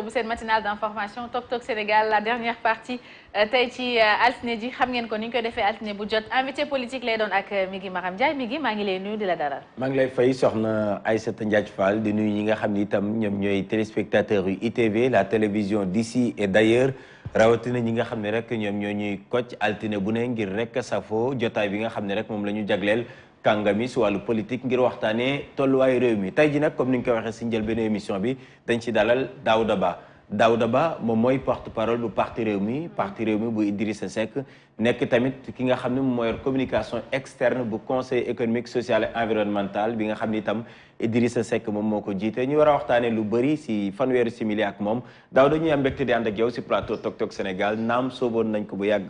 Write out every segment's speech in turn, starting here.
bu seen matinale d'information Tok Tok Sénégal la dernière partie tey ci altine ji xam ngeen ko ni ñu koy defee altine bu jot invité politique lay doon ak Migui Maram Ndiaye Migui maa ngi lay nuyu di la dalal. maa ngi lay fay soxna Aïssata Ndiaye Fall di nuyu ñi nga xam ni itam ñoom ñooy téléspectateurs yu ITV la télévision d'ici et d'ailleurs rawatina ñi nga xam ne rek ñoom ñoo ñuy kocc altine bu ne ngir rek safo jotaay bi nga xam ne rek moom la ñu jagleel kàngami si wàllu politique ngir waxtaanee tolluwaayu réew mi tey ji nag comme ni ñu ko waxee si njëlbéenu émission bi dañ ci dalal Daouda Ba moom mooy porte-parole bu parti réew mi bu Idrissa Seck nekk tamit ki nga xam ne moom mooy communication externe bu conseil économique social et environnemental bi nga xam ne itam Idrissa Seck moom moo ko jiite ñu war a waxtaanee lu bëri si fanweeri simili ak moom Daouda ñuy am mbégte di ànd ak yow si plateau Tok Tok Sénégal naam sooboon nañ ko bu yàgg.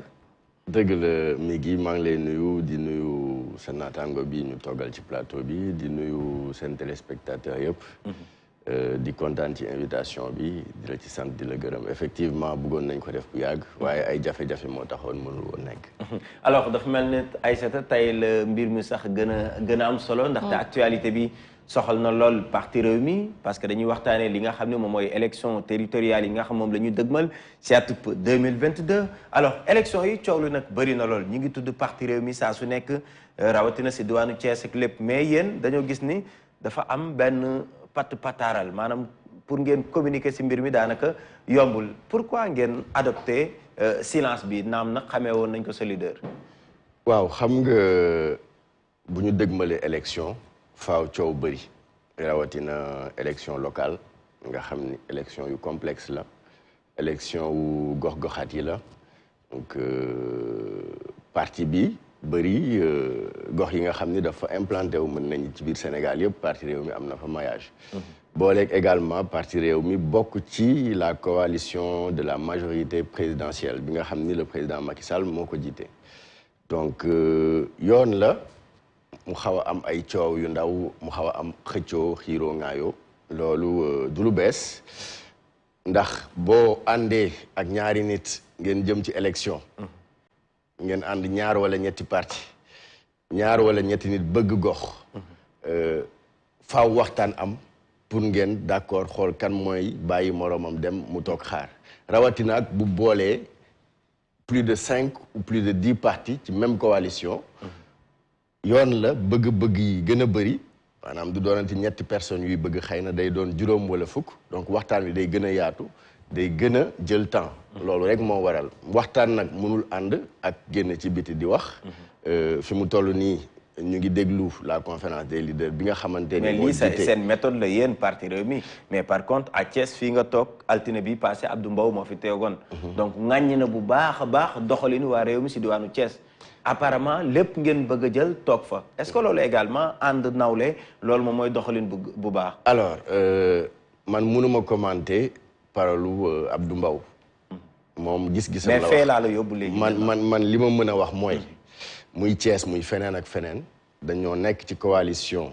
dëgg la Migui maa ngi lay nuyu di nuyu sa naataango bi ñu toggal ci plateau bi di nuyu seen téléspectateur yëpp. di kontaan ci invitation bi di la ci sant di la gërëm effectivement bëggoon nañ ko def bu yàgg waaye ay jafe-jafe moo taxoon mënul woon nekk. alors dafa mel ne Aïssata tey la mbir mi sax gën a am solo. ndaxte actualité bi soxal na lool parti réew mi parce que dañuy waxtaanee li nga xam ne moom mooy élection territoriale yi nga xam moom la ñu dëgmal si atub 2022. alors élection yi coow lu nag bëri na lool ñu ngi tudd parti réew mi saa su nekk rawatina si diwaanu Thiès ak lépp mais yéen dañoo gis ni dafa am benn. pataaral maanaam pour ngeen communiquer ci mbir mi daanaka yombul pourquoi ngeen adopté silence bi naam nag xamee woon nañ ko sa leader. waaw xam nga bu ñu dëgmalee élection faaw coow bëri rawatina élection locale nga xam ni élection yu complexe la élection wu gox-goxaat yi la donc parti bi bëri gox yi nga xam ni dafa implanté wu mën nañu ci biir Sénégal yëpp parti réew mi am na fa maillage. booleeg également parti réew mi bokk ci la coalition de la majorité présidentielle bi nga xam ni le président Macky Sall moo ko jiite. donc yoon la mu xaw a am ay coow yu ndaw mu xaw a am xëccoo xiiroo ngaayoo loolu du lu bees ndax boo àndee ak ñaari nit ngeen jëm ci élection. ngeen ànd ñaar wala ñetti parti ñaar wala ñetti nit bëgg gox faaw waxtaan am pour ngeen d'accord xool kan mooy bàyyi moroomam dem mu toog xaar rawatina ak bu boolee plus de 5 ou plus de 10 partis ci même coalition yoon la bëgg-bëgg yi gën a bëri maanaam du doonante ñetti personnes yuy bëgg xëy na day doon juróom wala fukk donc waxtaan wi day gën a yaatu day gën a jël temps loolu rek moo waral waxtaan nag mënul ànd ak génn ci biti di wax fi mu toll nii ñu ngi déglu la conférence des leaders bi nga xamante ni mais lii seen méthode la yéen parti réew mi mais par contre à Thiès fii nga toog altine bi passé Abdou Mbow moo fi teegoon donc ŋàññi na bu baax a baax doxalinu waa réew mi si diwaanu Thiès apparemment lépp ngeen bëgg a jël toog fa est-ce que loolu également ànd nawle loolu moom mooy doxalin bu baax alors man mënuma commenter parolu Abdou Mbow moom gis-gisam la wax mais fee laa la yóbbu léegi man li ma mën a wax mooy muy Thiès muy feneen ak feneen dañoo nekk ci coalition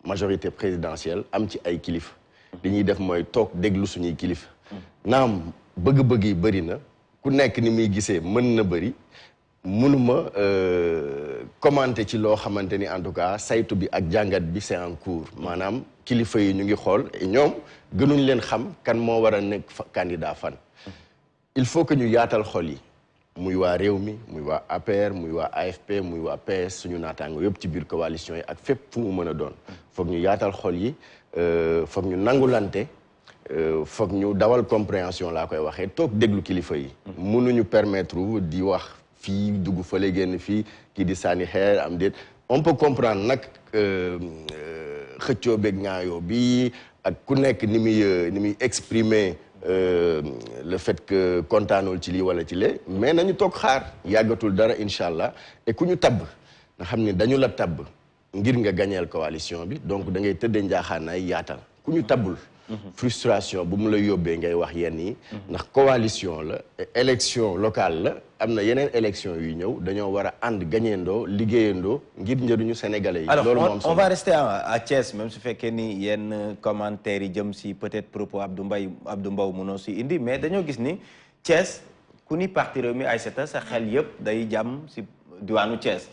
majorité présidentielle am ci ay kilifa li ñuy def mooy toog déglu suñuy kilifa naam bëgg-bëgg yi bëri na ku nekk ni muy gisee mën na bëri mënuma commenter ci loo xamante ni en tout cas saytu bi ak jàngat bi c'est en cours maanaam kilifa yi ñu ngi xool et ñoom gënuñ leen xam kan moo war a nekk candidat fan il faut que ñu yaatal xol yi muy waa réew mi muy waa APR muy waa AFP muy waa PS suñu naataango yëpp ci biir coalition yi ak fépp fu mu mën a doon foog ñu yaatal xol yi foog ñu nangulante foog ñu dawal compréhension laa koy waxee toog déglu kilifa yi mënuñu permettre di wax fii dugg fële génn fii kii di sànni xeer am déet on peut comprendre nag xëccoo beeg ñaayoo bi ak ku nekk ni muy exprimer le fait que kontaanul ci lii wala ci lee mais nañu toog xaar yàggatul dara incha allah et ku ñu tabb nga xam ni dañu la tabb ngir nga gañeel coalition bi donc da ngay tëddee njaaxaanaay yaatal ku ñu tabbul frustration bu mu la yóbbee ngay wax yenn yi ndax coalition la élection locale la am na yeneen élection yu ñëw dañoo war a ànd gañeendoo liggéeyandoo ngir njëriñu sénégalais yi. loolu moom on va rester à Thiès même su fekkee ni yenn commentaires yi jëm si peut-être propos Abdou Mbow mënoo si indi mais dañoo gis ni Thiès ku ni parti réew mi Aïssata sa xel yëpp day jàmm si diwaanu Thiès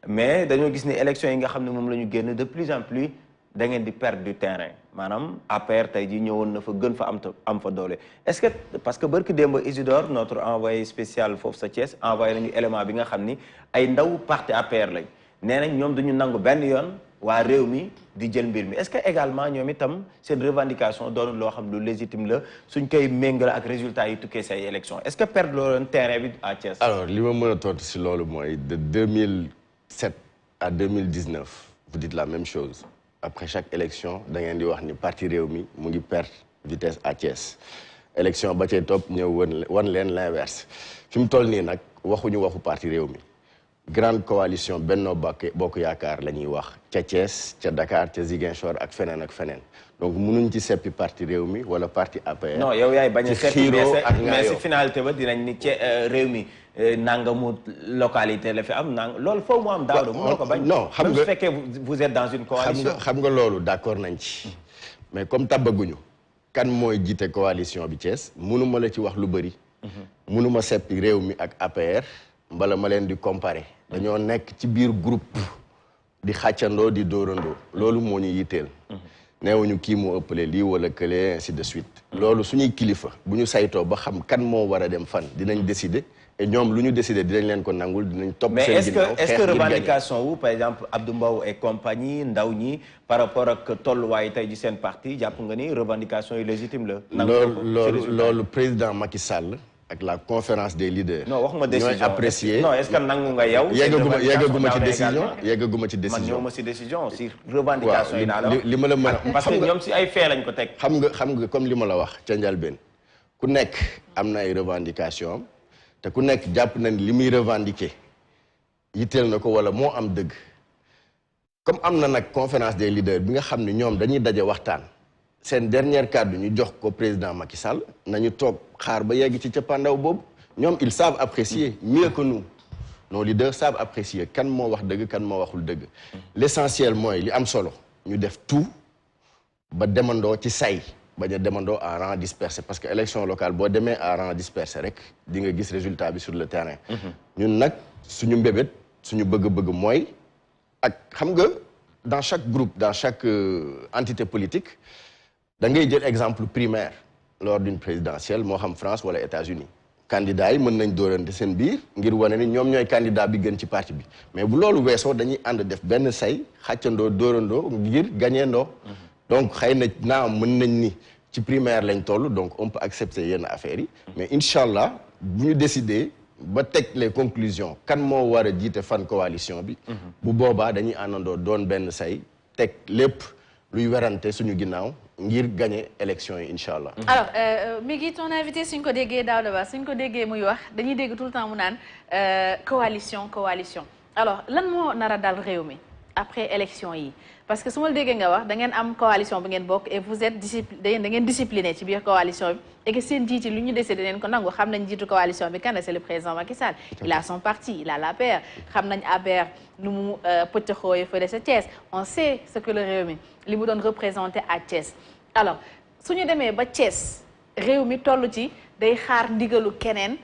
mais dañoo gis ni élection yi nga xam ne moom la ñu génn de plus en plus da ngeen di perdre du terrain maanaam APR tey ji ñëwoon na fa gën fa am fa doole est-ce que parce que barki démb Isidore notre envoyé spécial foofu sa Thiès envoyé nañu élément bi nga xam ni ay ndaw parti APR lañ nee nañ ñoom duñu nangu benn yoon waa réew mi di jël mbir mi est-ce que également ñoom itam seen revendication doonul loo xam lu légitime la suñ koy méngale ak résultat yi tukkee say élection est-ce que perdre loolu terrain bi à Thiès. alors li ma mën a tontu si loolu mooy de 2007 à 2019 vous dites la même chose après chaque élection da ngeen di wax ni parti réew mi mu ngi perdre vitesse à Thiès élection ba cay topp ñëw wan leen l'inverse fi mu toll nii nag waxuñu waxu parti réew mi. grande coalition Benno Bokk Yaakaar la ñuy wax ca Thiès ca Dakar ca Ziguinchor ak feneen donc mënuñ ci seppi parti réew mi wala parti APR. non yow yaay bañ a seppi mais si ŋaayoo finalité ba dinañ ni ci réew mi nangamu localité la fi am loolu foofu mu am daaw mënoo ko bañ. non xam nga même su fekkee vous êtes dans une coalition. xam nga loolu d'accord nañ ci mais comme tabaguñu kan mooy jiite coalition bi Thiès mënuma la ci wax lu bëri. mënuma seppi réew mi ak APR. mbala ma leen di comparer dañoo nekk ci biir groupe di xàccandoo di dóorandoo loolu moo ñu yitteel neewuñu kii moo ëppale lii wala kële ainsi de suite loolu suñuy kilifa bu ñu saytoo ba xam kan moo war a dem fan dinañ décider et ñoom lu ñu décider dinañ leen ko nangul dinañ topp seen ginnaaw mais est-ce que revendication wu par exemple Abdou Mbow et compagnie ndaw ñi par rapport ak tolluwaay tey ji seen parti jàpp nga ni revendication yi légitime la loolu président Macky Sall ak la conférence des leaders. non waxuma décision ñooy apprécier. non est-ce que nangu nga yow. yeggaguma ci décision yeggaguma ci décision. man ñëw ma si décision si revendication yi naa la wax li ma la mën a. parce que ñoom si ay fee lañ ko teg. xam nga comme li ma la wax ca njëlbéen ku nekk am na ay revendication am te ku nekk jàpp na ni li muy revendiquer yitteel na ko wala moo am dëgg comme am na nag conférence des leaders bi nga xam ne ñoom dañuy daje waxtaan. seen dernière kàddu ñu jox ko président Macky Sall nañu toog xaar ba yegg ci cappaandaw boobu ñoom ils savent apprécier mieux que nous nos leaders savent apprécier kan moo wax dëgg kan moo waxul dëgg l'essentiel mooy li am solo ñu def tout ba demandoo ci say bañ a demandoo à rang dispersé parce que élection locale boo demee à rang dispersé rek di nga gis résultat bi sur le terrain ñun nag suñu mbébét suñu bëgg-bëgg mooy ak xam nga dans chaque groupe dans chaque entité politique da ngay jël exemple primaire lors d'une présidentielle moo xam France wala États-Unis candidats yi mën nañ dóorante seen biir ngir wane ni ñoom ñooy candidat bi gën ci parti bi mais bu loolu weesoo dañuy ànd def benn say xàccandoo dóorandoo ngir gañeendoo donc xëy na naam mën nañ ni ci primaire lañ toll donc on peut accepter yenn affaires yi mais incha allah bu ñu décider ba teg les conclusions kan moo war a jiite fan coalition bi bu boobaa dañuy àndandoo doon benn say teg lépp luy werante suñu ginnaaw ngir gagner élection yi incha allah. alors Migui ton invité suñ ko déggee Daouda Ba suñ ko déggee muy wax dañuy dégg tout le temps mu naan coalition alors lan moo nar a dal réew mi après élection yi parce que su ma la déggee nga wax da ngeen am coalition bi ngeen bokk et vous êtes da ngeen discipliné ci biir coalition bi et que seen jiiti lu ñu décidé neen ko nangu xam nañ jiitu coalition bi kan la c'est le président Macky Sall il a son parti il a l'APR xam nañ APR nu mu pëccëxooyee fële sa Thiès on sait ce que le réew mi li mu doon représenté à Thiès alors suñu demee ba Thiès réew mi toll ci day xaar ndigalu keneen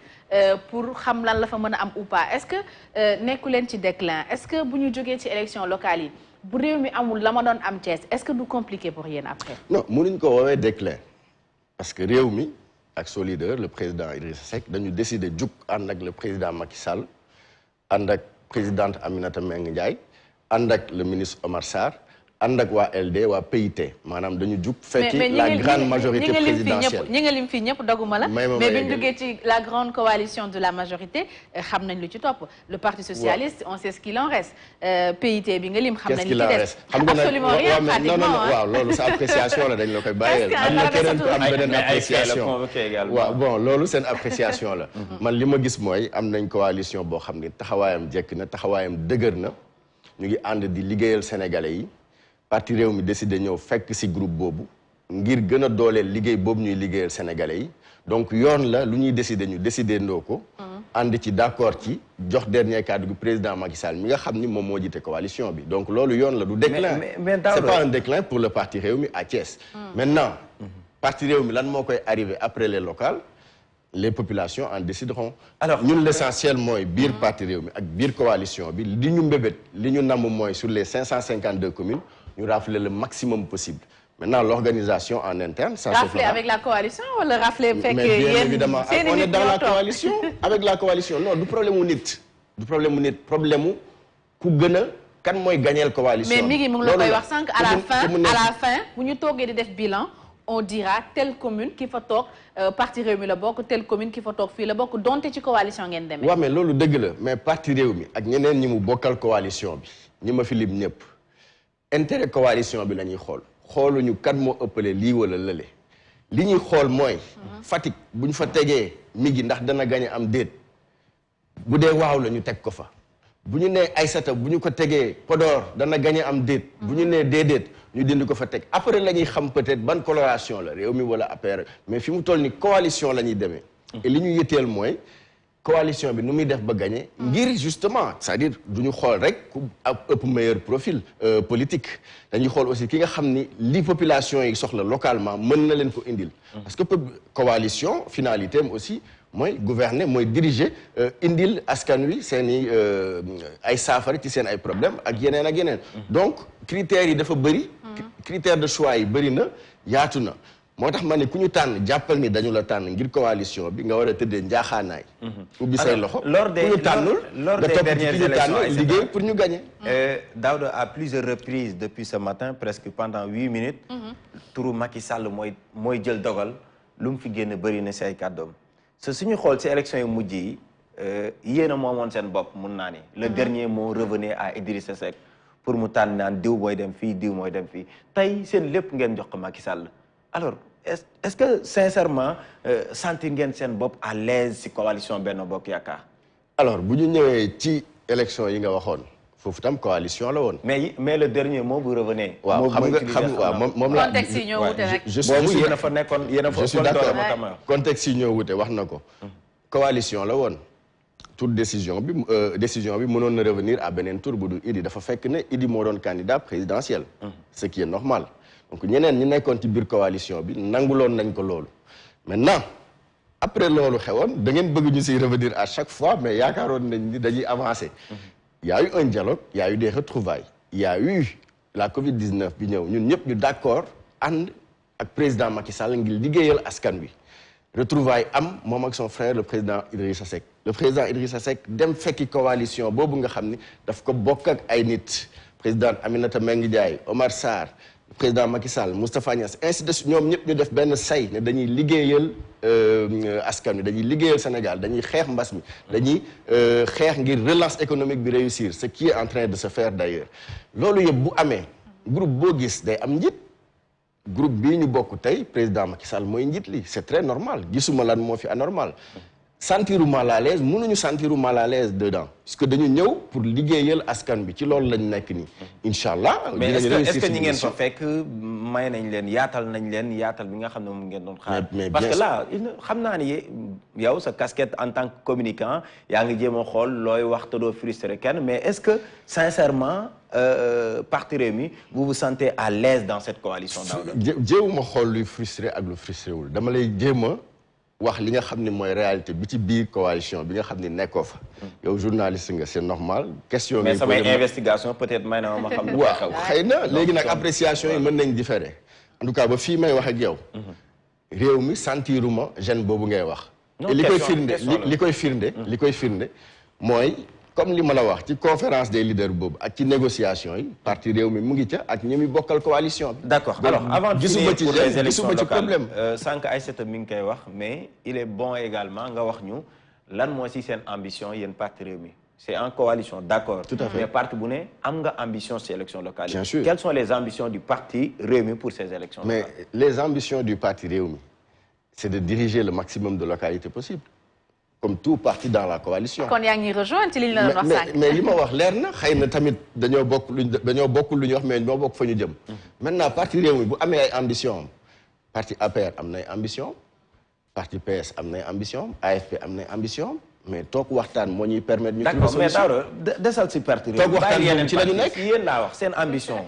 pour xam lan la fa mën a am ou pas est-ce que nekku leen ci déclin est-ce que bu ñu jógee ci élection locale yi bu réew mi amul la ma doon am Thiès est-ce que du compliqué pour yéen après non mënuñ ko woowee déclin parce que réew mi ak son leader le président Idrissa Seck dañu décider jug ànd ak le président Macky Sall ànd ak présidente Aminata Mbengue Ndiaye ànd ak le ministre Omar Sarr ànd ak waa LD waa PIT maanaam dañu jug fekki la grande majorité présidentielle ñi nga lim fii ñëpp doguma la mais bi ñu jógee ci la grande coalition de la majorité xam nañ lu ci topp le parti socialiste on sait ce qu'il en reste PIT bi nga lim xam nañ li ci des absolument rien pratiquement waaw loolu sa appréciation la dañ la koy bàyyeel am na keneen ku am beneen appréciation waaw bon loolu seen appréciation la man li ma gis mooy am nañ coalition boo xam ne taxawaayam jekk na taxawaayam dëgër na ñu ngi ànd di liggéeyal sénégalais yi parti réew mi décidé ñëw fekk ci groupe boobu ngir gën a dooleel liggéey boobu ñuy liggéeyal sénégalais yi donc yoon la lu ñuy décidé ñu décidé ndoo ko ànd ci d'accord ci jox dernier cadre gu président Macky Sall mi nga xam ni moom moo jiite coalition bi donc loolu yoon la du déclin c'est pas un déclin pour le parti réew mi à Thiès maintenant parti réew mi lan moo koy arrivé après les locales les populations en décideront alors ñun l'essentiel mooy biir parti réew mi ak biir coalition bi li ñu mbébét li ñu namm mooy sur les 552 communes ñu rafler le maximum possible. Maintenant, l'organisation en interne, ça se fera. Rafler avec la coalition ou le rafler fait mais bien évidemment, on est dans la coalition. Avec la coalition, non, du problème ou nit. Du problème ou nit. Problème ou ku gëna kan moy gagner la coalition. Mais Migui mu ngi la koy wax sank à la fin, bu ñu togué di def bilan, on dira telle commune qui fa tok parti Rewmi la bokk, telle commune qui fa tok fi la bokk donté ci coalition ngeen démé. Ouais, mais lolu deug la, mais parti Rewmi ak ñeneen ñi mu bokkal coalition bi, ñi ma fi lim ñëpp. Intérêt coalition bi lañuy xol. Xooluñu kan moo ëppale lii wala lële li ñuy xool mooy Fatick bu ñu fa tegee Migui ndax dana gañe am déet bu dee waaw la ñu teg ko fa bu ñu nee Aïssata bu ñu ko tegee Podor dana gañe am déet bu ñu nee déedéet ñu dindi ko fa teg après la ñuy xam peut-être ban coloration la Rewmi wala APR mais fi mu toll ni coalition la ñuy demee et li ñu yitteel mooy coalition bi nu muy def ba gagner ngir justement c'est-à-dire duñu xool rek ku ëpp meilleur profil politique dañuy xool aussi ki nga xam ni li population yi soxla localement mën na leen ko indil parce que coalition finalité am aussi mooy gouverner mooy diriger indil askan wi seen i ay saafara ci seen ay problèmes ak yeneen donc critères yi dafa bëri critères de choix yi bëri na yaatu na moo tax ma ne ku ñu tànn jàppal ni dañu la tànn ngir coalition bi nga war a tëddee njaaxaanaay. ubbi say loxo lors des dernières élections liggéey pour ñu gagner. Daouda à plusieurs reprises depuis ce matin presque pendant 8 minutes. turu Macky Sall mooy jël dogal lu mu fi génn bëri na si ay kàddoom. suñu xool si élections yu mujj yi yéen a moomoon seen bopp mun naa ni. le dernier mot revenait à Idrissa Seck pour mu tànn naan diw mooy dem fii diw mooy dem fii tey seen lépp ngeen jox ko Macky Sall. Alors, est-ce que sincèrement, sentir ngeen seen bopp à l'aise si coalition Benno Bokk Yaakaar? Alors, bu ñu ñëwee ci élection yi nga waxoon foofu tam coalition la woon. mais le dernier mot vous revenez. waaw xam nga moom la contexte yi ñoo wute nag. boobu yéen a fa nekkoon yéen a fa. je suis d'accord contexte yi ñoo wute wax na ko. coalition la woon. toute décision bi mënoon na revenir à beneen tour bu dul Idi dafa fekk ne Idi moo doon candidat présidentiel. ce qui est normal. donc ñeneen ñi nekkoon ci biir coalition bi nanguloon nañ ko loolu maintenant après loolu xewoon da ngeen bëgg ñu siy revenir à chaque fois mais yaakaaroon nañ ni dañuy avancer. Il y a eu un dialogue, il y a eu des retrouvailles, il y a eu la Covid-19 bi ñëw ñun ñëpp ñu d'accord ànd ak président Macky Sall ngir liggéeyal askan wi retrouvailles am moom ak son frère le président Idrissa Seck. le président Idrissa Seck dem fekki coalition boobu nga xam ni daf ko bokk ak ay nit président Aminata Mbengue Ndiaye Omar Sarr. président Macky Sall Moustapha Niasse ainsi de suite ñoom ñëpp ñu def benn say ne dañuy liggéeyal askan wi dañuy liggéeyal Sénégal dañuy xeex mbas mi dañuy xeex ngir relance économique bi réussir ce qui est en train de se faire d'ailleurs loolu yëpp bu amee groupe boo gis day am njiit groupe bii ñu bokk tey président Macky Sall mooy njiit li c'est très normal gisuma lan moo fi anormal sentiru mal à l'aise mënuñu sentiru mal à l'aise dedans parce que dañu ñëw pour liggéeyal askan bi ci loolu lañ nekk nii incha allah. mais est-ce que ñi ngeen fa fekk may nañ leen yaatal bi nga xam ne moom ngeen doon xaar. parce que là xam naa ni yow sa casquette en tant que communicant yaa ngi jéem a xool looy wax te doo frustré kenn mais est-ce que sincèrement parti Rewmi vous vous sentez à l'aise dans cette coalition Daouda. jéemuma xool luy frustré ak lu frustré wul dama lay jéem a wax li nga xam ne mooy réalité bi ci biir coalition bi nga xam ne nekkoo fa. yow journaliste nga c'est normal. question mais samay investigation peut-être may na ma xam. waaw xëy na léegi nag appréciation yi mën nañ différer en tout cas ba fii may wax ak yow. réew mi sentiruma gêne boobu ngay wax. li koy firnde mooy comme li ma la wax ci conférence des leaders boobu ak ci négociation yi parti Rewmi mu ngi ca ak ñi muy bokkal coalition bi. d'accord alors avant de finir pour les élections locales problème. sànq Aïssata mi ngi koy wax mais il est bon également nga wax ñu lan moo ci seen ambition yéen parti Rewmi c'est en coalition d'accord. Tout à fait. mais parti bu ne am nga ambition ces élections locales. Bien sûr. Quelles sont les ambitions du parti Rewmi pour ces élections locales? Mais les ambitions du parti Rewmi c'est de diriger le maximum de localités possible. comme tout parti dans la coalition. kon yaa ngi rejoindre ci li ñu la doon wax sànq. mais li ma wax leer na xëy na tamit dañoo bokk lu ñu wax mais ñoo bokk fa ñu jëm. maintenant parti Rewmi bu amee ay ambition parti APR am nay ambition parti PS am nay ambition AFP am nay ambition mais toog waxtaan moo ñuy permettre ñu. d'accord mais Daouda desal si parti Rewmi. toog waxtaan ci la ñu nekk yéen laa wax seen ambition.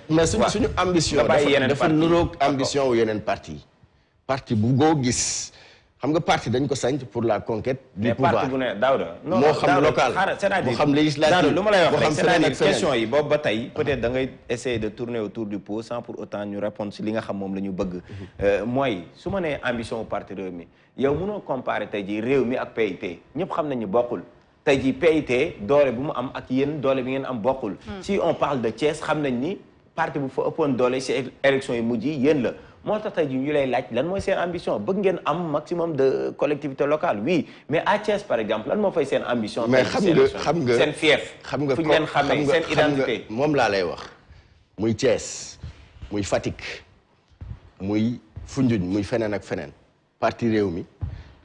mais suñu ambition dafa nuroog ambition wu yeneen parti bu goo gis. xam nga parti dañ ko sanc pour la conquête du pouvoir. mais parti bu ne Daouda. moo xam local moo xam législatif lu ma lay wax rek c'est-à-dire question yi boobu ba tey peut-être da ngay essayer de tourner autour du pot sans pour autant ñu répondre si li nga xam moom la ñu bëgg. mooy su ma nee ambition parti Rewmi yow mënoo comparer tey jii Rewmi ak PIT ñëpp xam nañu bokkul. tey jii PIT doole bu mu am ak yéen doole bi ngeen am bokkul. si on parle de Thiès xam nañ ni parti bu fa ëppoon doole si élection yi mujj yi yéen la. moo tax tey jii ñu lay laaj lan mooy seen ambition bëgg ngeen am maximum de collectivité locale oui mais à Thiès par exemple lan moo fay seen ambition. mais xam nga seen fief. xam nga fu ñu leen xamee seen identité. moom laa lay wax muy Thiès muy Fatick muy Foundiougne muy feneen ak feneen parti Rewmi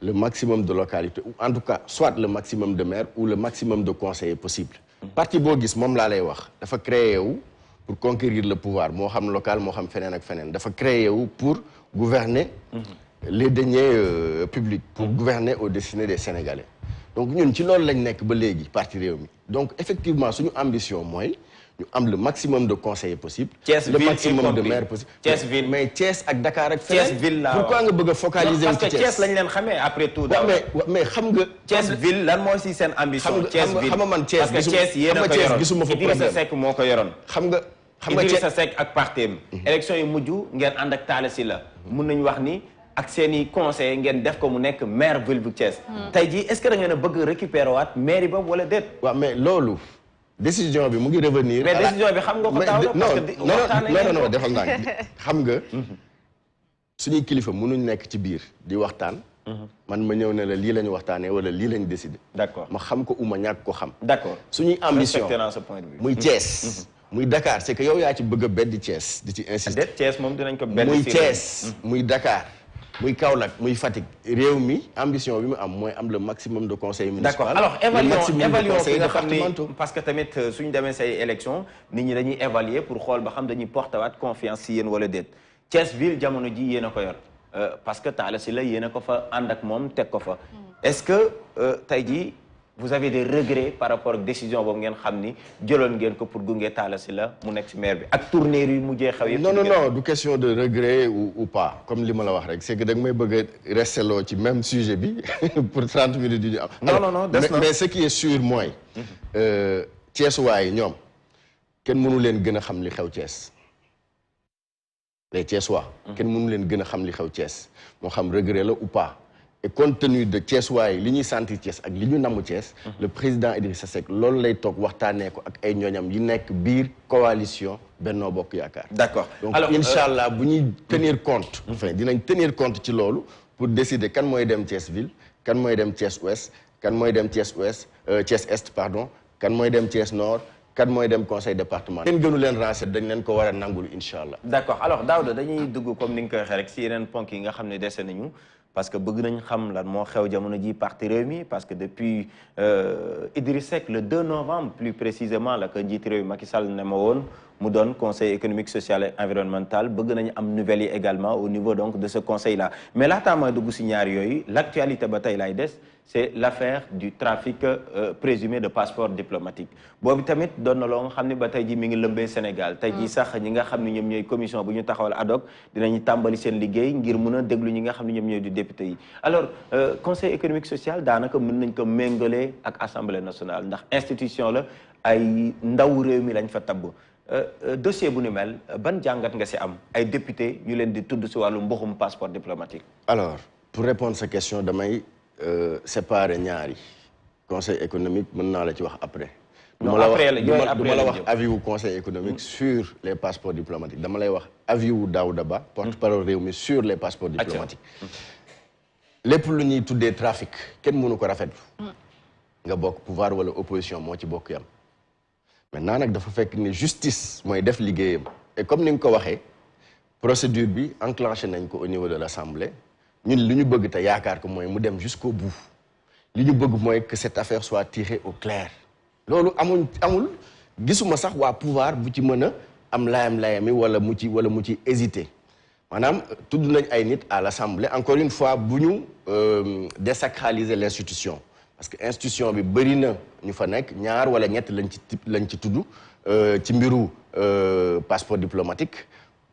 le maximum de localité ou en tout cas soit le maximum de maires ou le maximum de conseillers possible. parti boo gis moom laa lay wax dafa créé wu. pour conquérir le pouvoir moo xam local moo xam feneen ak feneen dafa créé wu pour gouverner les deniers publics pour gouverner au destiné des Sénégalais donc ñun ci loolu lañ nekk ba léegi parti Rewmi donc effectivement suñu ambition mooy ñu am le maximum de conseillers possible le maximum de maires possible Thiès ville mais Thiès ak Dakar ak feneen Thiès ville la pourquoi nga bëgg a focaliser wu ci parce que Thiès lañ leen xamee après tout mais xam nga Thiès ville lan mooy si seen ambition Thiès ville xam nga man Thiès parce que Thiès yéen a ko yoroon gisuma fa Idrissa Seck moo ko yoroon xam nga Idrissa Seck ak partem élection yi mujj ngeen ànd ak Talla Sylla mun nañu wax ni ak seen i conseil ngeen def ko mu nekk maire ville bu Thiès tey jii est-ce que da ngeen a bëgg récupérer waat mairie boobu wala déet waaw mais loolu décision bi mu ngi revenir mais décision bi xam nga ko taw la parce que non defal naa xam nga suñuy kilifa mënuñ nekk ci biir di waxtaan man ma ñëw ne la lii la ñu waxtaanee wala lii la ñu décidé d'accord ma xam ko ou ma ñàkk ko xam d'accord suñuy ambition ce point de vue muy Thiès muy Dakar c'est que yow yaa ci bëgg a beddi Thiès di ci insister Thiès moom dinañ ko beddi muy Thiès muy Dakar muy Kaolack muy Fatick Rewmi ambition bi mu am mooy am le maximum de conseils municipaux. d'accord alors évaluons fi nga xam ni parce que tamit suñu demee say élection nit ñi dañuy évaluer pour xool ba xam dañuy porter waat confiance si yéen wala déet Thiès ville jamono ji yéen a ko yor parce que Talla Sylla yéen a ko fa ànd ak moom teg ko fa est-ce que tey jii vous avez des regrets par rapport ak décision boobu ngeen xam ni jëloon ngeen ko pour gunge Talla Sylla mu nekk ci maire bi ak tournée yi mujjee xaw yëpp. non du question de regret ou pas comme li ma la wax rek c'est que da nga may bëgg a resté loo ci même sujet bi pour 30 minutes yu ñu am. non des na mais ce qui est sûr mooy. Thiès waay ñoom kenn mënu leen gën a xam li xew Thiès. les Thiessois. kenn mënu leen gën a xam li xew Thiès moo xam regret la ou pas. et compte tenu de Thiès waaye li ñuy sentir Thiès ak li ñu namu Thiès le président Idrissa Seck loolu lay toog waxtaanee ko ak ay ñooñam yi nekk biir coalition Benno Bokk Yaakaar. d'accord donc incha allah bu ñuy tenir compte. enfin dinañ tenir compte ci loolu pour décider kan mooy dem Thiès ville kan mooy dem Thiès ouest kan mooy dem Thiès ouest Thiès est pardon kan mooy dem Thiès nord kan mooy dem conseil départemental. kenn gënu leen rancé dañ leen ko war a nangul incha allah. d'accord alors Daouda dañuy dugg comme ni nga koy waxee rek si yeneen ponk yi nga xam ne dese nañu. parce que bëgg nañ xam lan moo xew jamono ji parti Rewmi parce que depuis Idriss Seck le 2 novembre plus précisément la ko njiiti réew Macky Sall ne ma woon mu doon conseil économique social et environnemental bëgg nañu am nouvelles yi également au niveau donc de ce conseil là mais laataa mooy dugg si ñaar yooyu l'actualité ba tey lay des c'est l'affaire du trafic présumé de passeport diplomatique boobu tamit doon na loo nga xam ne ba tey ji mi ngi lëmbee Sénégal tey ji sax ñi nga xam ne ñoom ñooy commission bu ñu taxawal ad hoc dinañu tàmbali seen liggéey ngir mën a déglu ñi nga xam ne ñoom ñooy du député yi alors conseil économique social daanaka mën nañ ko méngale ak assemblée nationale ndax institution la ay ndaw réew mi lañ fa tabb dossier bu ni mel ban jàngat nga si am ay député ñu leen di tudd si wàllu mbuxum passeport diplomatique. alors pour répondre sa question damay séparer ñaari conseil économique mën naa la ci wax après. non après du ma la wax avis wu conseil économique sur les passeports diplomatiques dama lay wax avis wu Daouda Ba porte-parole Rewmi sur les passeports diplomatiques. lépp lu ñuy tuddee trafic kenn mënu ko rafetlu. nga bokk pouvoir wala opposition moo ci bokk yam maintenant nag dafa fekk ni justice mooy def liggéeyam et comme ni nga ko waxee procédure bi enclenché nañ ko au niveau de l'Assemblée ñun li ñu bëgg te yaakaar ko mooy mu dem jusqu'au bout li ñu bëgg mooy que cette affaire soit tirée au clair loolu amul gisuma sax waa pouvoir bu ci mën a am layam-layami wala mu ci hésiter maanaam tudd nañ ay nit à l'Assemblée encore une fois bu ñu désacraliser l'institution parce que institution bi bëri na ñu fa nekk ñaar wala ñett lañ ci tudd ci mbiru passeport diplomatique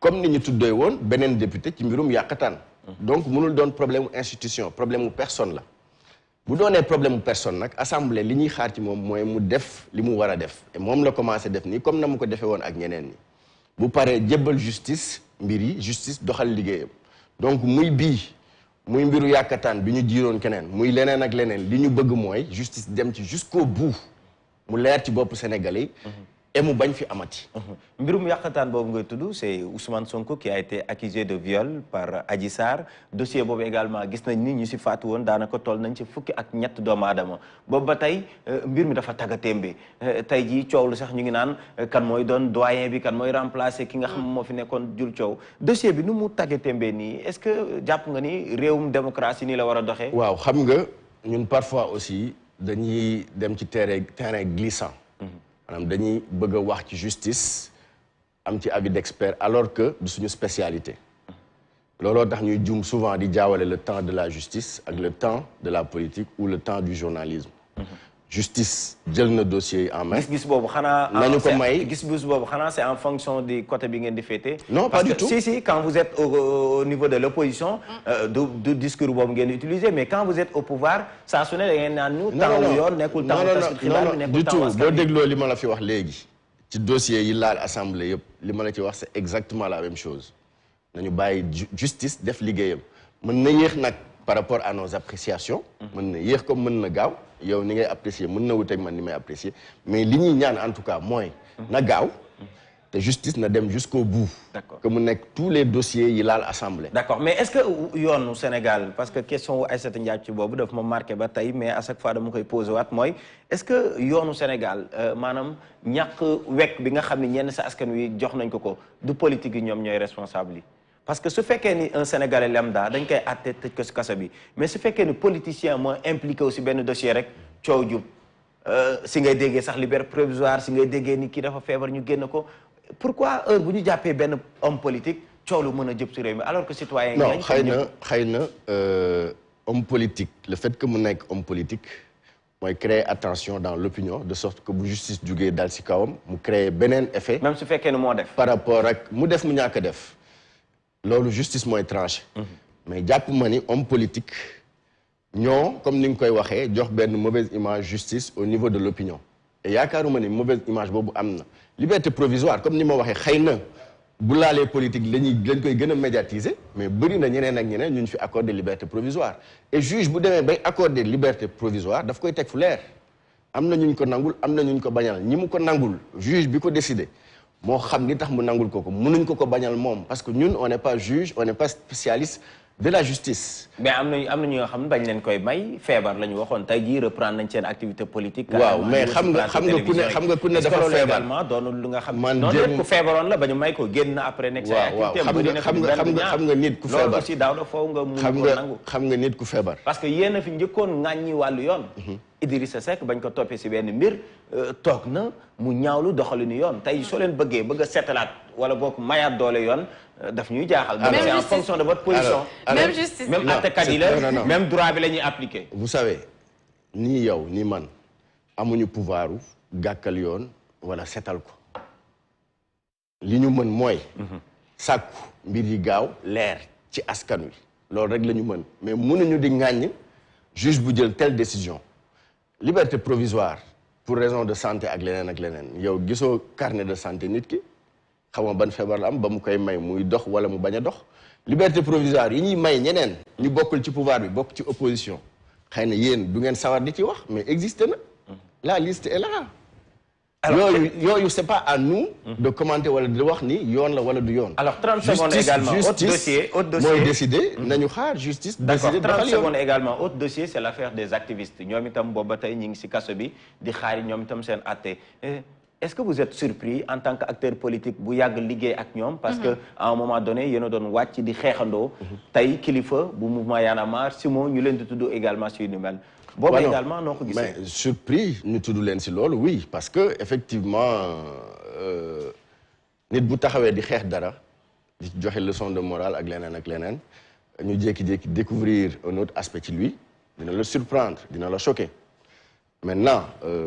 comme ni ñu tuddee woon beneen député ci mbirum yàqataan donc mënul doon problème institution problème mu personne la bu doonee problème mu personne nag assemblée li ñuy xaar ci moom mooy mu def li mu war a def et moom la commencé def nii comme na mu ko defee woon ak ñeneen ñi bu paree jébbal justice mbir yi justice doxal liggéeyam donc muy bii muy mbiru yàkkataan bi ñu jiiroon keneen muy leneen ak leneen li ñu bëgg mooy justice dem ci jusqu'au bout mu leer ci bopp Sénégalais yi et mu bañ fi amati. mbirum yàqataan boobu ngay tudd c'est Ousmane Sonko qui a été accusé de viol par Adji Sarr dossier boobu également gis nañ ni ñu si faatu woon daanaka toll nañ ci fukki ak ñett doomu aadama boobu ba tey mbir mi dafa taggatémbe tey jii coow lu sax ñu ngi naan kan mooy doon doyen bi kan mooy remplacer ki nga xam moo fi nekkoon jul coow dossier bi nu mu taggatémbe nii est-ce que jàpp nga ni réewum démocratie nii la war a doxee. waaw xam nga ñun parfois aussi dañuy dem ci terrain glissant. maanaam dañuy bëgg a wax ci justice am ci avis d'expert alors que du suñu spécialité looloo tax ñuy juum souvent di jaawale le temps de la justice ak le temps de la politique ou le temps du journalisme justice jël na dossier yi en main. gis-gis boobu xanaa. nañu ko may gis-gis boobu xanaa c'est en fonction du côté bi ngeen di féete. non pas du tout parce que si quand vous êtes au niveau de l'opposition du discours boobu ngeen di utiliser mais quand vous êtes au pouvoir saa su ne da ngeen naan ñu. temps yoon nekkul temps taskatu xibaar bi nekkul temps askan boo dégloo li ma la fi wax léegi. ci dossier yi laal assemblée yëpp li ma la ci wax c'est exactement la même chose nañu bàyyi justice def liggéeyam mën na yéex nag par rapport à nos appréciations. mën na yéex comme mën na gaaw. yow ni ngay apprécier mën na wuteeg man ni may apprécier mais li ñuy ñaan en tout cas mooy na gaaw te justice na dem jusqu'au bout. D'accord. que mu nekk tous les dossiers yi laal assemblée. d'accord mais est-ce que yoonu Sénégal parce que question wu Aïssata Ndiaye ci boobu daf ma marqué ba tey mais à chaque fois dama koy posé waat mooy est-ce que yoonu Sénégal maanaam ñàkk wekk bi nga xam ne ñenn sa askan wi jox nañ ko du politique yi ñoom ñooy responsable yi. parce que su fekkee ni un Sénégalais lambda dañ koy àtte tëj ko si kaso bi mais su fekkee ni politicien moo impliqué aussi benn dossier rek coow jub si ngay déggee sax liberté provisoire si ngay déggee ni kii dafa feebar ñu génn ko pourquoi heure bu ñu jàppee benn homme politique coow lu mën a jëb si réew mi alors que citoyen non xëy na homme politique le fait que mu nekk homme politique mooy créer attention dans l'opinion de sorte que bu justice jugee dal si kawam mu créer beneen effet. même su fekkee ni moo def. par rapport ak mu def mu ñàkk a def. loolu justice mooy tranché mais jàpp ma ni homme politique ñoo comme ni nga koy waxee jox benn mauvaise image justice au niveau de l'opinion et yaakaaruma ni mauvaise image boobu am na liberté provisoire comme ni ma waxee xëy na bu laalee politique lañ koy gën a médiatiser mais bëri na ñeneen ak ñeneen ñu fi accorder liberté provisoire et juge bu demee bay accorder liberté provisoire daf koy teg fu leer am na ñu ko nangul am na ñu ko bañal ñi mu ko nangul juge bi ko décider moo xam ni tax mu nangul ko mënuñ ko bañal moom parce que ñun on n'est pas juge on n'est pas spécialiste de la justice. mais am na ñi nga xam ne bañ leen koy may feebar la ñu waxoon tey jii reprendre nañ seen activité politique. waaw mais xam nga ku ne dafa feebar également doonul lu nga xam. man noonu ku feebaroon la ba ñu may ko génn après. nekk say activité xam nga nit ku feebar loolu aussi daaw dafa nga mun ko nangu. xam nga nit ku feebar. parce que yéen a fi njëkkoon ŋàññi wàllu yoon. Idrissa Seck bañ ko toppee si benn mbir toog na mu ñaawlu doxalinu yoon tey soo leen bëgg a seetalaat wala boog mayaat doole yoon daf ñuy jaaxal. donc c'est en fonction de votre position. même justice même àttekat yi la même droit bi la ñuy appliquer. vous savez ni yow ni man amuñu pouvoiru gàkkal yoon wala seetal ko li ñu mën mooy. sàkku mbir yi gaaw leer ci askan wi loolu rek la ñu mën mais mënuñu di ŋàññ juge bu jël telle décision. liberté provisoire pour raison de santé ak leneen yow gisoo carnet de santé nit ki xam nga ban feebar la am ba mu koy may muy dox wala mu bañ a dox liberté provisoire yi ñuy may ñeneen ñu bokkul ci pouvoir bi bokk ci opposition xëy na yéen du ngeen sawar di ci wax mais existe na la liste est là yooyu c'est pas à nous de commenter wala de wax ni yoon la wala du yoon. alors 30 secondes également autre dossier mooy décider nañu xaar justice. d'accord 30 secondes également autre dossier c'est l'affaire des activistes ñoom itam boobu ba tey ñu ngi ci kaso bi di xaari ñoom itam seen àtte est-ce que vous êtes surpris en tant qu'acteur politique bu yàgg liggéey ak ñoom. parce que à un moment donné yéen a doon wàcc di xeexandoo. tey kilifa bu mouvement Y'en a marre Simon ñu leen di tudd également ci yu ni mel. boobu également noo ko gisee. mais surpris ñu tudd leen ci loolu oui parce que effectivement nit bu taxawee di xeex dara di joxe leçon de morale ak leneen ñu jékki-jékki découvrir un autre aspect ci lui dina la surprendre dina la choquer maintenant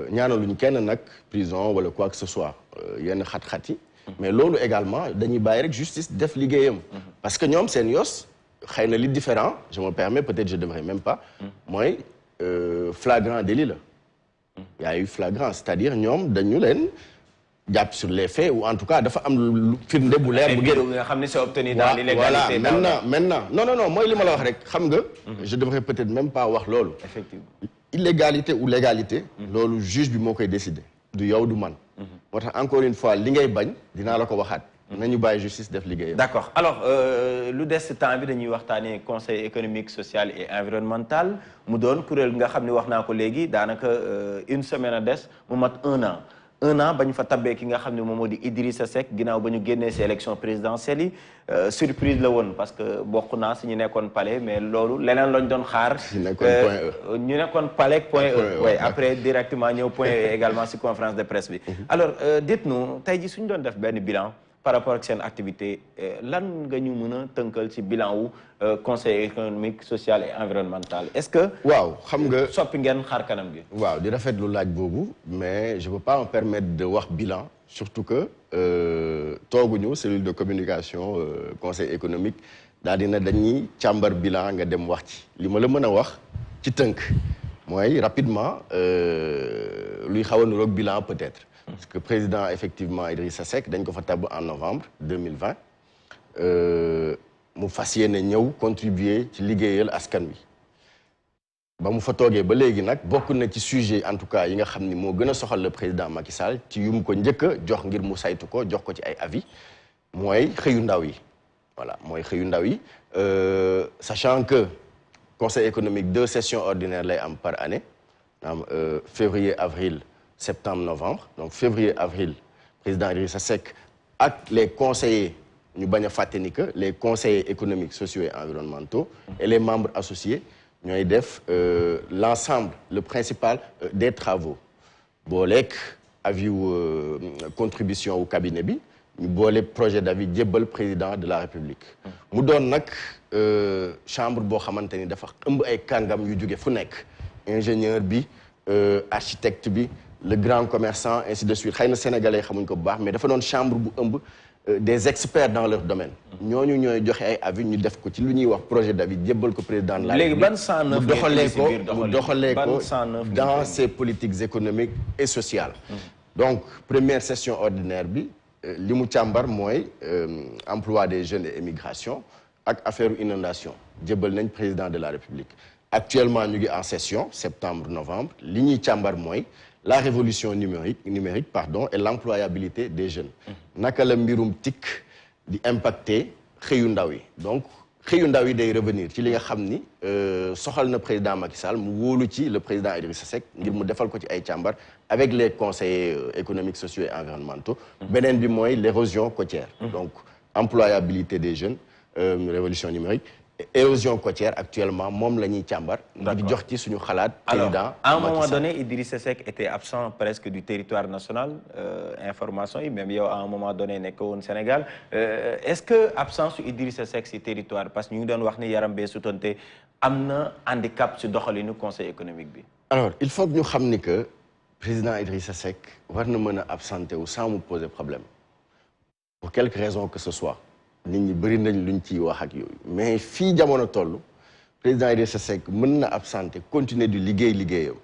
ñaanaluñ kenn nag prison wala quoi que ce soit yenn xat-xat yi mais loolu également dañuy bàyyi rek justice def liggéeyam parce que ñoom seen yos xëy na li différent je me permets peut-être je devrais même pas mooy flagrant délit la y a eu flagrant c'est-à-dire ñoom dañu leen jàpp sur les faits ou en tout cas dafa am lu firnde bu leer bu génn nga xam ne c'est obtenu dans l'illégalité. voilà maintenant non mooy li ma la wax rek xam nga je devrais peut-être même pas wax loolu effectivement illégalité ou légalité loolu juge bi moo koy décider du yow du man moo tax encore une fois li ngay bañ dinaa la ko waxaat nañu bàyyi justice def liggéeyam. d'accord alors lu des temps bi dañuy waxtaanee conseil économique social et environnemental mu doon kuréel nga xam ne wax naa ko léegi daanaka une semaine a des mu mat un an ba ñu fa tabbee ki nga xam ne moom moo di Idrissa Seck ginnaaw ba ñu génnee si élection présidentielle yi surprise la woon parce que bokk naa si ñu nekkoon palais mais loolu leneen lañ doon xaar. ñu nekkoon palais point E. oui après directement ñëw point E également si conférence de presse bi. alors dites-nous tey ji suñu doon def benn bilan par rapport ak seen activité lan nga ñu mën a tënkal ci bilan wu conseil économique social et environnemental est-ce que. waaw xam nga soppi ngeen xaar kanam gi. waaw di rafetlu laaj boobu mais je peux pas me permettre de wax bilan surtout que tooguñu cellule de communication conseil économique daal dina dañuy càmbar bilan nga dem wax ci li ma la mën a wax ci tënk mooy rapidement luy xaw a niroog bilan peut-être. parce que président effectivement Idrissa Seck dañ ko fa tabb en novembre 2020 mu fas yéene ñëw contribuer ci liggéeyal askan wi ba mu fa toogee ba léegi nag bokk na ci sujet en tout cas yi nga xam ni moo gën a soxal le président Macky Sall ci yu mu ko njëkk a jox ngir mu saytu ko jox ko ci ay avis mooy xëyu ndaw yi voilà mooy xëyu ndaw yi sachant que conseil économique 2 sessions ordinaires lay am par année am février avril septembre novembre donc février avril président Idrissa Seck ak les conseillers ñu bañ a fàtte ni que les conseillers économiques sociaux et environnementaux et les membres associés ñooy def l'ensemble le principal des travaux booleeg avis contribution au cabinet bi ñu boole projet d'avis jébbal président de la République mu doon nag chambre boo xamante ni dafa ëmb ay kàngam yu jóge fu nekk ingénieur bi architecte bi le grand commerçant ainsi de suite xëy na sénégalais xamuñ ko bu baax mais dafa doon chambre bu ëmb des experts dans leur domaine ñooñu ñooy joxe ay avis ñu def ko ci lu ñuy wax projet d'avis jébbal ko président de la République léegi ban 109 mu doxalee ko dans ses politiques économiques et sociales donc première session ordinaire bi li mu càmbar mooy emploi des jeunes et émigration ak affaire inondation jébbal nañ président de la République actuellement ñu ngi en session septembre novembre li ñuy càmbar mooy la révolution numérique et l'employabilité des jeunes naka la mbirum TIC di impacter xëyu ndaw yi donc xëyu ndaw yi day revenir ci li nga xam ni soxal na président Macky Sall mu wóolu ci le président Idrissa Seck ngir mu defal ko ci ay càmbar avec les conseillers économiques sociaux et environnementaux beneen bi mooy l'érosion côtière donc employabilité des jeunes révolution numérique érosion côtière actuellement moom la ñuy càmbar di jox ci suñu xalaat président à un moment donné Idrissa Seck était absent presque du territoire national information yi même yow à un moment donné nekk woon Sénégal est-ce que absence su Idrissa Seck si territoire parce que ñu ngi doon wax ni yaram bee sutante am na handicap si doxalinu conseil économique bi alors il faut que ñu xam ni que président Idrissa Seck war na mën a absenté wu sans mu poser problème pour quelque raison que ce soit nit ñi bëri nañ luñ ciy wax ak yooyu mais fii jamono toll président Idrissa Seck mën na absenté continuer du liggéeyam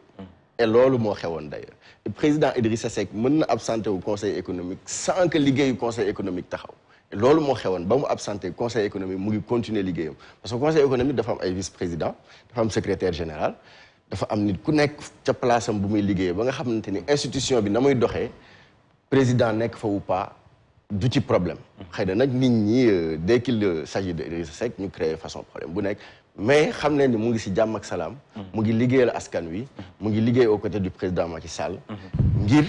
et loolu moo xewoon d'ailleurs et président Idrissa Seck mën na absenté wu conseil économique sans que liggéeyu conseil économique taxaw et loolu moo xewoon ba mu absenté conseil économique mu ngi continuer liggéeyam parce que conseil économique dafa am ay vice-président dafa am secrétaire général dafa am nit ku nekk ca place am bu muy liggéeyee ba nga xamante ni institution bi na muy doxee président nekk fa ou pas du ci problème xëy na nag nit ñi dès qu'il s'agit de Idrissa Seck ñu créer façon problème bu nekk mais xam ne ni mu ngi si jàmm ak salaam mu ngi liggéeyal askan wi mu ngi liggéey aux côtés du président Macky Sall ngir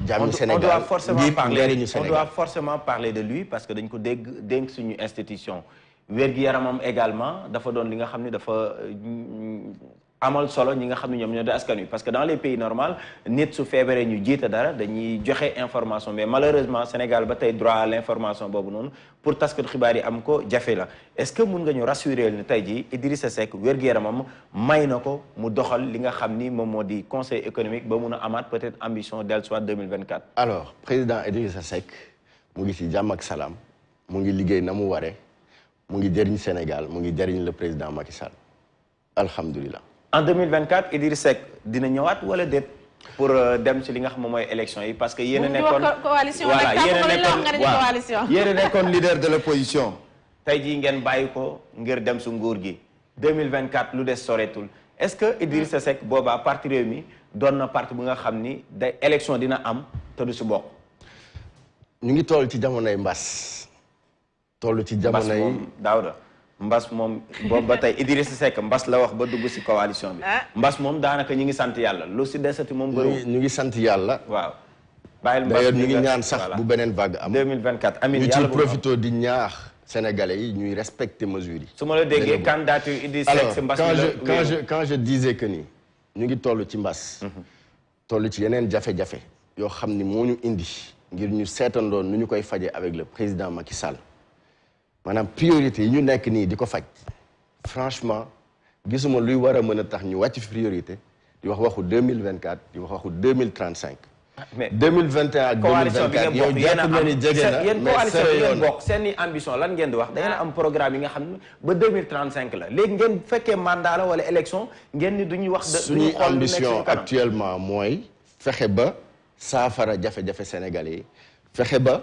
jàmmi Sénégal on doit forcément parler de lui parce que dañ ko dénk suñu institution wér-gi-yaramam également dafa doon li nga xam ne dafa amal solo ñi nga xam ne ñoom ñoo di askan wi parce que dans les pays normaux nit su feebaree ñu jiite dara dañuy joxe information mais malheureusement Sénégal ba tey droit à l'information boobu noonu pour taskatu xibaar yi am ko jafe la est-ce que mun nga ñu rassurer ni tey jii Idrissa Seck wér-gu-yaramam may na ko mu doxal li nga xam ni moom moo di conseil économique ba mun a amaat peut-être ambition dellu soit 2024. alors président Idrissa Seck mu ngi ci jàmm ak salaam mu ngi liggéey na mu waree mu ngi jëriñ Sénégal mu ngi jëriñ le président Macky Sall alhamdulilah. en 2024 Idriss Seck dina ñëwaat wala déet pour dem ci li nga xam mooy élection yi parce que yéen a nekkoon coalition voilà yéen a nekkoon leader de l'opposition tey jii ngeen bàyyi ko ngir dem su nguur gi 2024 lu des soreetul est-ce que Idriss Seck boobaa parti Rewmi doon na parti bu nga xam ni day élection dina am te du si bokk. ñu ngi toll ci jamonoy mbas. toll ci jamonoy Daouda mbas moom boobu ba tey Idriss Seck mbas la wax ba dugg si coalition bi. mbas moom daanaka ñu ngi sant yàlla lu si desati moom bëriwul. ñu ngi sant yàlla. waaw. bàyyil mbas d'ailleurs ñu ngi ñaan sax bu beneen vague am. 2024 amiin ñu ci profité di ñaax sénégalais yi ñuy respecter mesures yi. su ma la déggee candidature Idriss Seck si mbas mi quand je disais que ni ñu ngi toll ci mbas. toll ci yeneen jafe-jafe yoo xam ni moo ñu indi ngir ñu seetandoon nu ñu koy faje avec le président Macky Sall. maanaam priorité yi ñu nekk nii di ko faj franchement gisuma luy war a mën a tax ñu wàcc fi priorité di wax waxu 2024 di wax waxu 2035. mais 2021 ak 2024 yow jàpp nga ni jege na yéen coalition bi ngeen bokk seen i ambition lan ngeen di wax da ngeen am programme yi nga xam ne ba 2035 la léegi ngeen fekkee mandat la wala élection ngeen ni duñuy wax. suñuy ambition actuellement mooy fexe ba saafara jafe-jafe sénégalais yi fexe ba.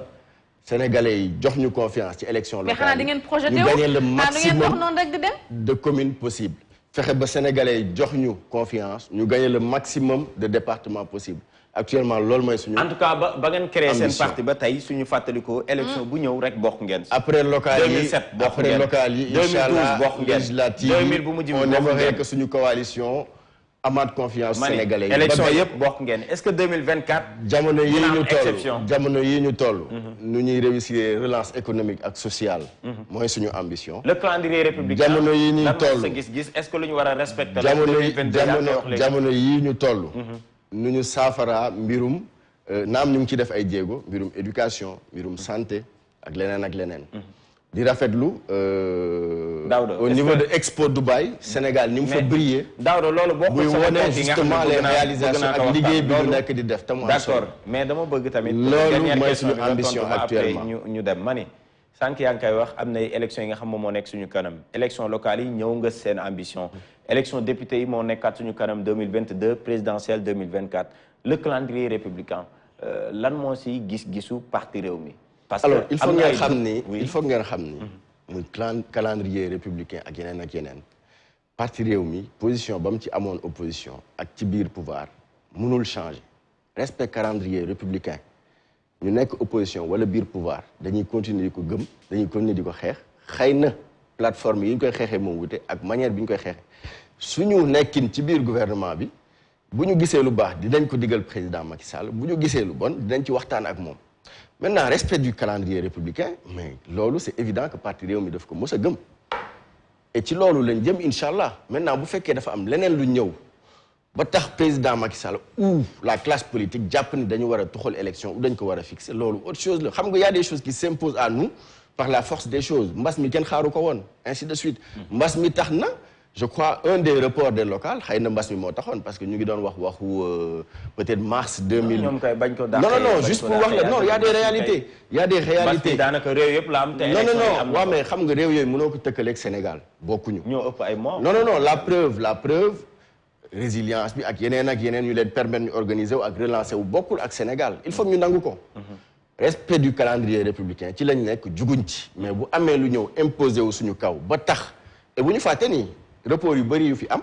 Sénégalais yi jox ñu confiance ci élection locale. mais xanaa di ngeen projeté ñu gagné le maximum noonu rek di dem. de communes possibles. fexe ba Sénégalais yi jox ñu confiance ñu gagné le maximum de départements possibles actuellement loolu mooy suñu. en tout cas ba ngeen créé seen parti ba tey suñu fàttalikoo. élection bu ñëw rek bokk ngeen. après local yi 2007 bokk ngeen après local yi. 2012 bokk ngeen législative 2000 bu mujj bi on aimerait que suñu coalition. amaat confiance sénégalais yi élection yëpp bokk ngeen est-ce que 2024. jamono yi ñu toll nu ñuy réussir relance économique ak sociale. mooy suñu ambition. le calendrier républicain jamono yi ñu toll sa gis-gis est-ce que lu ñu war a respecter. jamono yi ñu toll. nu ñu saafara mbirum naam ñu ngi ci def ay jéego mbirum éducation mbirum santé ak leneen. di rafetlu au niveau de Expo Dubaï Sénégal ni mu fa briller. Daouda loolu bokkul sama wone justement les réalisations ak liggéey bi ñu nekk di def te mu am solo. d'accord mais dama bëgg tamit. loolu mooy suñu ambition actuellement ñu dem ma ni sànq yaa ngi koy wax am na élection yi nga xam moom moo nekk suñu kanam élection locale yi ñëw nga seen ambition. élection député yi moo nekkaat suñu kanam 2022 présidentielle 2024 le calendrier républicain lan moo si gis-gisu parti Rewmi. parce que alors il faut ngeen xam ni muy calendrier républicain ak yeneen parti Rewmi position ba mu ci amoon opposition ak ci biir pouvoir mënul changer respect calendrier républicain ñu nekk opposition wala biir pouvoir dañuy continuer di ko gëm dañuy continuer di ko xeex xëy na plateforme yi ñu koy xeexee moo wute ak manière bi ñu koy xeexee suñu nekkin ci biir gouvernement bi bu ñu gisee lu baax dinañ ko digal président Macky Sall bu ñu gisee lu bon dinañ ci waxtaan ak moom. Maintenant, respect du calendrier républicain, mais lolo, c'est évident que parti Rewmi daf ko mos a gëm et ci loolu lañ jëm Inch'Allah. Maintenant bu fekkee dafa am leneen lu ñëw ba tax président Macky Sall ou la classe politique jàpp ni dañu war a tuxal élection ou dañ ko war a fixer loolu autre chose la xam nga y a des choses qui s'imposent à nous par la force des choses mbas mi kenn xaaru ko woon ainsi de suite mbas mi tax na je crois un des reports des locales xëy na mbas mi moo taxoon parce que ñu ngi doon waxu peut-être mars 2000. ñoom kay bañ ko non juste pour wax la non y a des réalités. y a des réalités daanaka réew yëpp la am. te non waaw mais xam nga réew yooyu mënoo ko tëkkaleeg Sénégal bokkuñu. ñoo ëpp ay morts. non la preuve résilience bi ak yeneen ñu leen permettre ñu organiser wu ak relancer wu bokkul ak Sénégal il faut que ñu nangu ko. respect du calendrier républicain ci lañ nekk juguñ ci mais bu amee lu ñëw imposé wu suñu kaw ba tax et bu ñu fàtte nii. report yu bëri yu fi am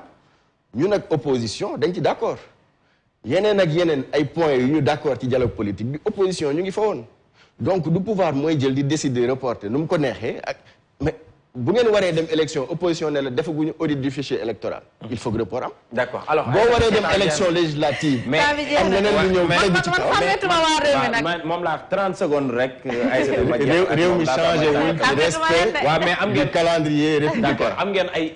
ñu nag opposition dañ ci d'accord yeneen ay points yu ñu d'accord ci dialogue politique bi opposition ñu ngi fa woon donc du pouvoir mooy jël di décider reporter nu mu ko neexee ak mais bu ngeen waree dem élection opposition ne la defaguñu audit du fichier électoral il faut que report am. d'accord alors boo waree dem élection législative. mais am leneen lu ñëw tegu ci kaw moom laa 30 secondes rek. réew mi changé wul respect waaw mais am ngeen calendrier républicain. d'accord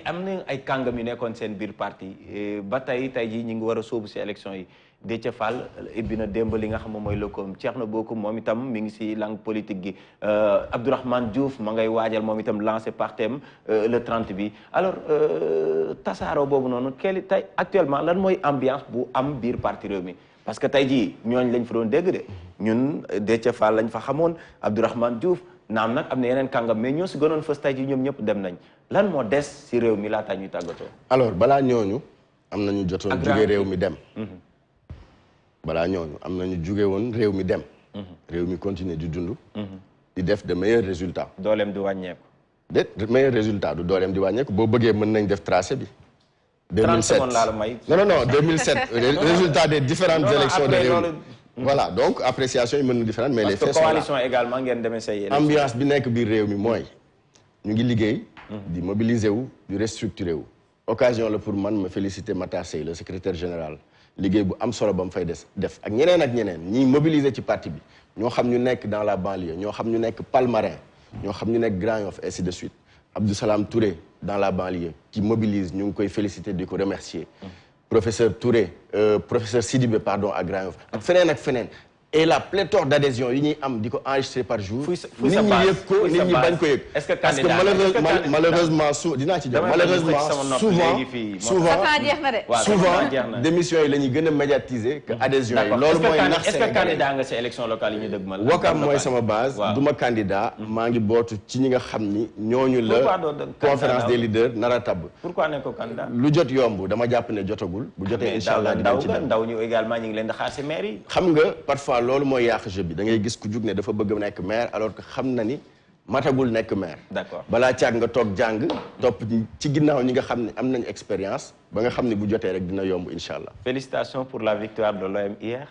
am na ay kàngam yu nekkoon seen biir parti ba tey jii ñu ngi war a sóobu si élection yi Déthié Fall ibbi na démb li nga xam moom mooy lëkkoom Thierno Bocoum moom itam mi ngi si langue politique gi Abdourahmane Diouf ma ngay waajal moom itam lancé partem le 30 bi alors tasaaroo boobu noonu tey actuellement lan mooy ambiance bu am biir parti Rewmi parce que tey jii ñooñ lañ fa doon dégg de ñun Déthié Fall lañ fa xamoon Abdourahmane Diouf naam nag am na yeneen kàngam mais ñoo si gënoon fës tey ji ñoom ñëpp dem nañ lan moo des si réew mi laataa ñuy tàggatoo. alors balaa ñooñu am nañu jotoon jóge réew mi dem. balaa ñooñu am nañu jóge woon réew mi dem. réew mi continuer di dund. di def de meilleurs résultats. dooleem di wàññeeku. de meilleurs résultats du dooleem di wàññeeku boo bëggee mën nañ def tracé bi. 2007 laa la may. non 2007 résultat des différentes élections de réew mi. voilà donc appréciation yi mën na différente mais les faits sont là. parce que coalition également ngeen demee say élections. ambiance bi nekk biir réew mi mooy ñu ngi liggéey. di mobiliser wu di restructurer wu. occasion la pour man ma féliciter Matar Seye le secrétaire général liggéey bu am solo ba mu fay def ak ñeneen ñiy mobiliser ci parti bi ñoo xam ñu nekk dans la banlieue ñoo xam ñu nekk Palmarin ñoo xam ñu nekk Grand Yoff ainsi de suite Abdou Salam Touré dans la banlieue qui mobilise ñu ngi koy féliciter di ko remercier professeur Touré professeur Sidibé pardon à Grand Yoff ak feneen et la pléthore d'adhésions yi ñuy am di ko enregistrer par jour. nit ñi yëg ko nit ñi bañ ko yëg. est-ce que parce que malheureusement dinaa ci jox malheureusement souvent démission yi la ñuy gën a médiatiser que adhésion yi. loolu mooy nax est-ce que candidat nga ci élection locale yi ñu dëgmal. Wakaam mooy sama base. du ma candidat. maa ngi bootu ci ñi nga xam ni ñooñu la. conférence des leaders nar a tabb. pourquoi ne ko candidat. lu jot yomb dama jàpp ne jotagul. bu jotee incha allah dinañ ci dem ndaw ñu également ñu ngi leen di xaar ci maire yi. xam nga parfois loolu mooy yàq jeu bi da ngay gis ku jug ne dafa bëgg nekk maire alors que xam na ni matagul nekk maire. d'accord balaa caag nga toog jàng topp ci ginnaaw ñi nga xam ne am nañ expérience ba nga xam ne bu jotee rek dina yomb incha allah. félicitations pour la victoire de l'OM hier.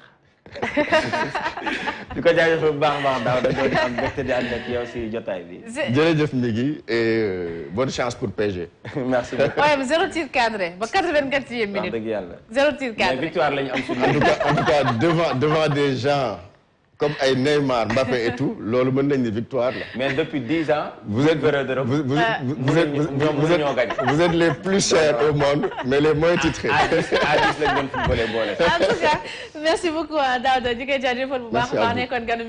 di ko jaajëfal bu baax daaw da doon am mbégte di ànd ak yow si jotaay bi. jërëjëf Ndigui et bonne chance pour PSG. merci beaucoup. waaye zéro tir cadré ba 84e minute. wax dëgg yàlla. zéro tir cadré mais victoire la ñu am suñu. en tout cas devant des gens comme ay Neymar Mbappé et tout loolu mën nañ ni victoire la. mais depuis 10 ans. vous êtes les plus chers au monde mais les moins titrés. à 10 lañ doon footballé boole. en tout cas merci beaucoup Daouda ñu koy jaajëfal bu baax a baax nekkoon ganu